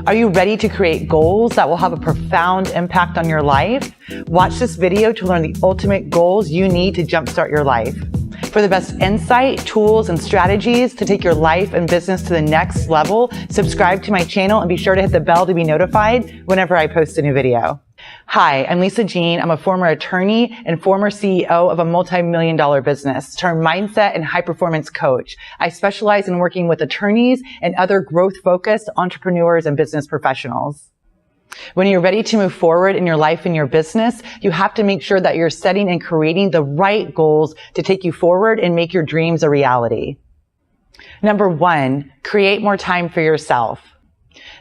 Are you ready to create goals that will have a profound impact on your life? Watch this video to learn the ultimate goals you need to jumpstart your life. For the best insight, tools, and strategies to take your life and business to the next level, subscribe to my channel and be sure to hit the bell to be notified whenever I post a new video. Hi, I'm Lisa Jean. I'm a former attorney and former CEO of a multi-million-dollar business turned mindset and high-performance coach. I specialize in working with attorneys and other growth-focused entrepreneurs and business professionals. When you're ready to move forward in your life and your business, you have to make sure that you're setting and creating the right goals to take you forward and make your dreams a reality. Number 1, create more time for yourself.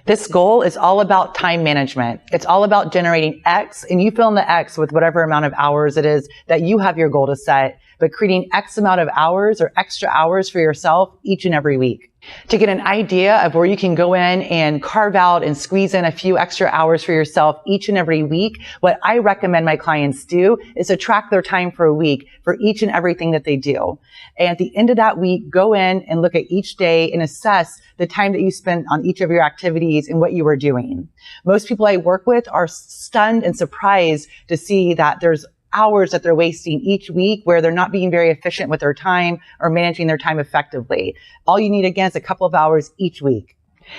This goal is all about time management. It's all about generating X, and you fill in the X with whatever amount of hours it is that you have your goal to set, but creating X amount of hours or extra hours for yourself each and every week. To get an idea of where you can go in and carve out and squeeze in a few extra hours for yourself each and every week, what I recommend my clients do is to track their time for a week for each and everything that they do. And at the end of that week, go in and look at each day and assess the time that you spent on each of your activities and what you were doing. Most people I work with are stunned and surprised to see that there's hours that they're wasting each week where they're not being very efficient with their time or managing their time effectively. All you need, again, is a couple of hours each week.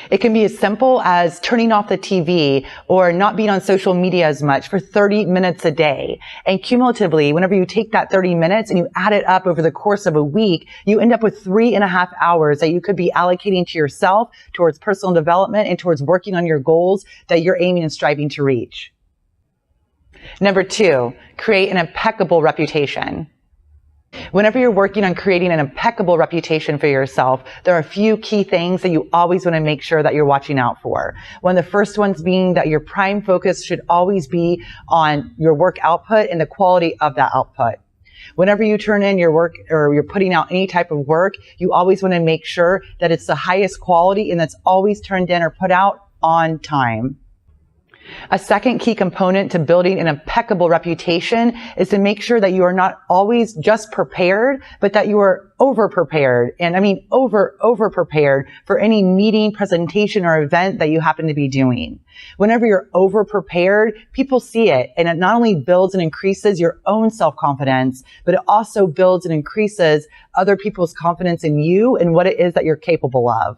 It can be as simple as turning off the TV or not being on social media as much for 30 minutes a day. And cumulatively, whenever you take that 30 minutes and you add it up over the course of a week, you end up with 3.5 hours that you could be allocating to yourself, towards personal development, and towards working on your goals that you're aiming and striving to reach. Number 2, create an impeccable reputation. Whenever you're working on creating an impeccable reputation for yourself, there are a few key things that you always want to make sure that you're watching out for. One of the first ones being that your prime focus should always be on your work output and the quality of that output. Whenever you turn in your work or you're putting out any type of work, you always want to make sure that it's the highest quality and that's always turned in or put out on time. A second key component to building an impeccable reputation is to make sure that you are not always just prepared, but that you are over-prepared. And I mean over-prepared for any meeting, presentation, or event that you happen to be doing. Whenever you're over-prepared, people see it, and it not only builds and increases your own self-confidence, but it also builds and increases other people's confidence in you and what it is that you're capable of.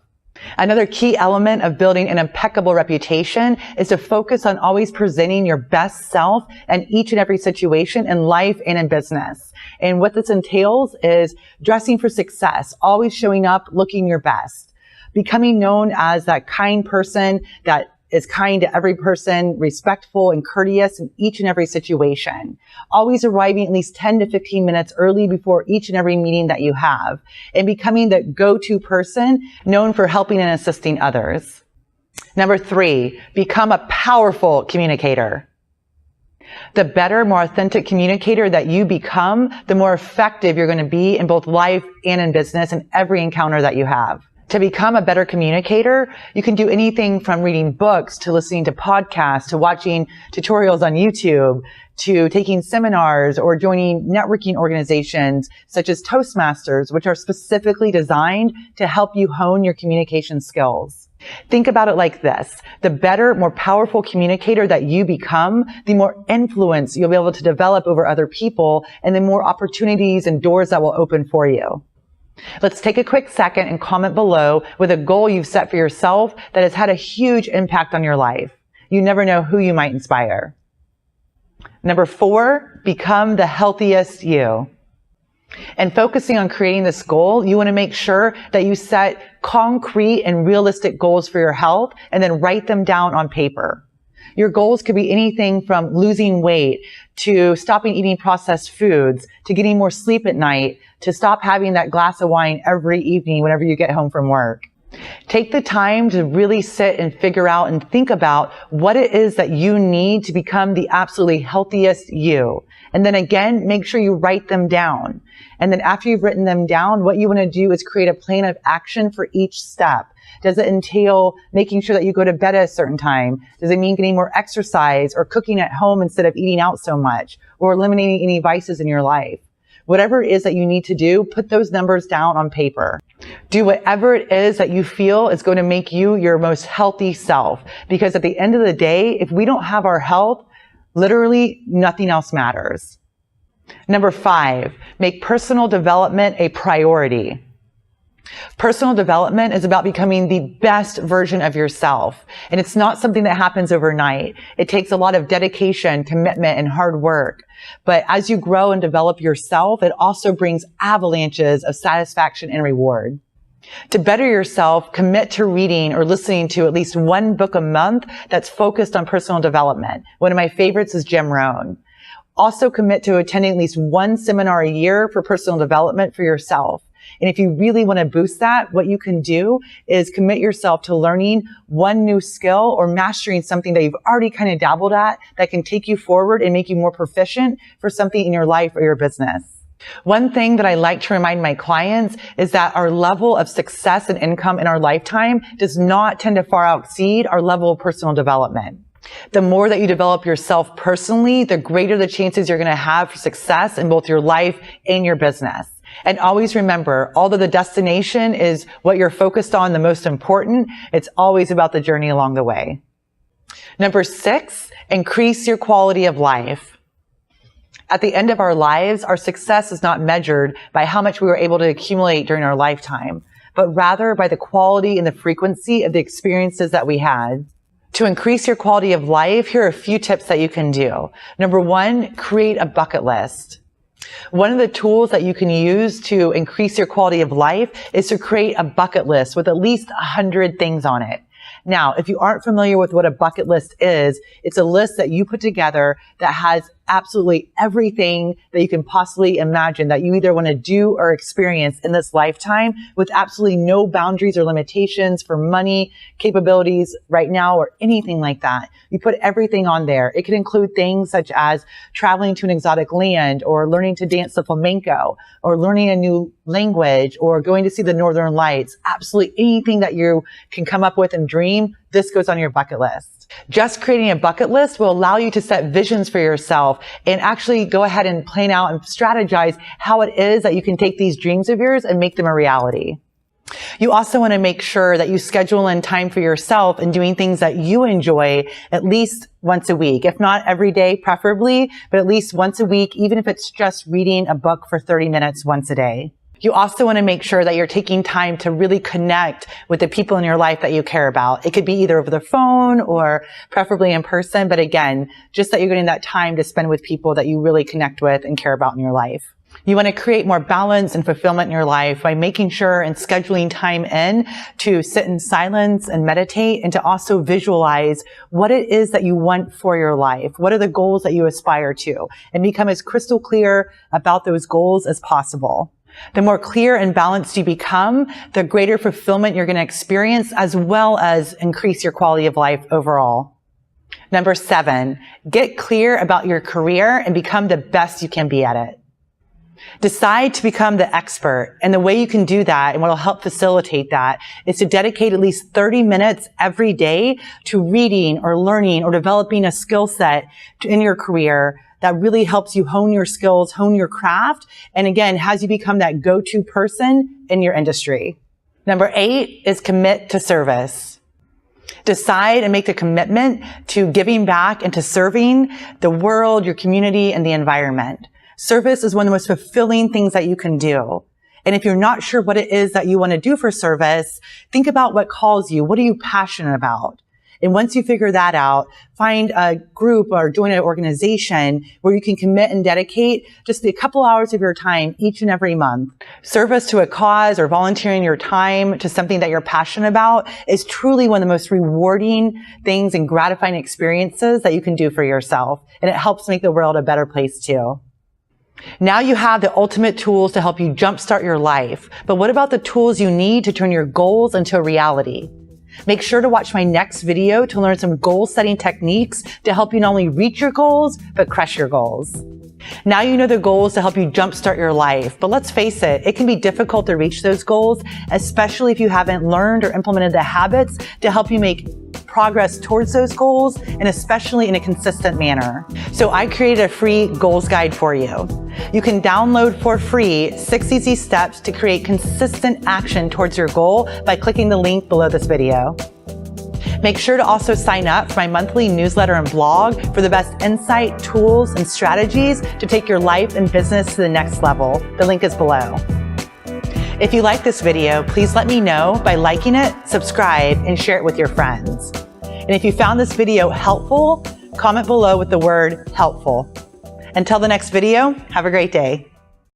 Another key element of building an impeccable reputation is to focus on always presenting your best self in each and every situation in life and in business. And what this entails is dressing for success, always showing up looking your best, becoming known as that kind person that is kind to every person, respectful and courteous in each and every situation. Always arriving at least 10 to 15 minutes early before each and every meeting that you have, and becoming the go-to person known for helping and assisting others. Number 3, become a powerful communicator. The better, more authentic communicator that you become, the more effective you're going to be in both life and in business and every encounter that you have. To become a better communicator, you can do anything from reading books to listening to podcasts to watching tutorials on YouTube to taking seminars or joining networking organizations such as Toastmasters, which are specifically designed to help you hone your communication skills. Think about it like this. The better, more powerful communicator that you become, the more influence you'll be able to develop over other people and the more opportunities and doors that will open for you. Let's take a quick second and comment below with a goal you've set for yourself that has had a huge impact on your life. You never know who you might inspire. Number 4, become the healthiest you. And focusing on creating this goal, you want to make sure that you set concrete and realistic goals for your health and then write them down on paper. Your goals could be anything from losing weight to stopping eating processed foods, to getting more sleep at night, to stop having that glass of wine every evening whenever you get home from work. Take the time to really sit and figure out and think about what it is that you need to become the absolutely healthiest you. And then again, make sure you write them down. And then after you've written them down, what you want to do is create a plan of action for each step. Does it entail making sure that you go to bed at a certain time? Does it mean getting more exercise or cooking at home instead of eating out so much, or eliminating any vices in your life? Whatever it is that you need to do, put those numbers down on paper. Do whatever it is that you feel is going to make you your most healthy self. Because at the end of the day, if we don't have our health, literally nothing else matters. Number 5, make personal development a priority. Personal development is about becoming the best version of yourself. And it's not something that happens overnight. It takes a lot of dedication, commitment, and hard work. But as you grow and develop yourself, it also brings avalanches of satisfaction and reward. To better yourself, commit to reading or listening to at least one book a month that's focused on personal development. One of my favorites is Jim Rohn. Also commit to attending at least one seminar a year for personal development for yourself. And if you really want to boost that, what you can do is commit yourself to learning one new skill or mastering something that you've already kind of dabbled at that can take you forward and make you more proficient for something in your life or your business. One thing that I like to remind my clients is that our level of success and income in our lifetime does not tend to far exceed our level of personal development. The more that you develop yourself personally, the greater the chances you're going to have for success in both your life and your business. And always remember, although the destination is what you're focused on, the most important, it's always about the journey along the way. Number 6, increase your quality of life. At the end of our lives, our success is not measured by how much we were able to accumulate during our lifetime, but rather by the quality and the frequency of the experiences that we had. To increase your quality of life, here are a few tips that you can do. Number 1, create a bucket list. One of the tools that you can use to increase your quality of life is to create a bucket list with at least 100 things on it. Now, if you aren't familiar with what a bucket list is, it's a list that you put together that has absolutely everything that you can possibly imagine that you either want to do or experience in this lifetime, with absolutely no boundaries or limitations for money, capabilities right now, or anything like that. You put everything on there. It could include things such as traveling to an exotic land, or learning to dance the flamenco, or learning a new language, or going to see the Northern Lights. Absolutely anything that you can come up with and dream, this goes on your bucket list. Just creating a bucket list will allow you to set visions for yourself and actually go ahead and plan out and strategize how it is that you can take these dreams of yours and make them a reality. You also want to make sure that you schedule in time for yourself and doing things that you enjoy at least once a week. If not every day, preferably, but at least once a week, even if it's just reading a book for 30 minutes once a day. You also want to make sure that you're taking time to really connect with the people in your life that you care about. It could be either over the phone or preferably in person, but again, just that you're getting that time to spend with people that you really connect with and care about in your life. You want to create more balance and fulfillment in your life by making sure and scheduling time in to sit in silence and meditate, and to also visualize what it is that you want for your life. What are the goals that you aspire to? And become as crystal clear about those goals as possible. The more clear and balanced you become, the greater fulfillment you're going to experience, as well as increase your quality of life overall. Number 7, get clear about your career and become the best you can be at it. Decide to become the expert, and the way you can do that and what will help facilitate that is to dedicate at least 30 minutes every day to reading or learning or developing a skill set in your career that really helps you hone your skills, hone your craft, and again, has you become that go-to person in your industry. Number 8 is commit to service. Decide and make the commitment to giving back and to serving the world, your community, and the environment. Service is one of the most fulfilling things that you can do. And if you're not sure what it is that you want to do for service, think about what calls you. What are you passionate about? And once you figure that out, find a group or join an organization where you can commit and dedicate just a couple hours of your time each and every month. Service to a cause or volunteering your time to something that you're passionate about is truly one of the most rewarding things and gratifying experiences that you can do for yourself. And it helps make the world a better place too. Now you have the ultimate tools to help you jumpstart your life. But what about the tools you need to turn your goals into a reality? Make sure to watch my next video to learn some goal-setting techniques to help you not only reach your goals, but crush your goals. Now you know the goals to help you jumpstart your life, but let's face it, it can be difficult to reach those goals, especially if you haven't learned or implemented the habits to help you make progress towards those goals, and especially in a consistent manner. So I created a free goals guide for you. You can download for free 6 easy steps to create consistent action towards your goal by clicking the link below this video. Make sure to also sign up for my monthly newsletter and blog for the best insight, tools, and strategies to take your life and business to the next level. The link is below. If you like this video, please let me know by liking it, subscribe, and share it with your friends. And if you found this video helpful, comment below with the word helpful. Until the next video, have a great day.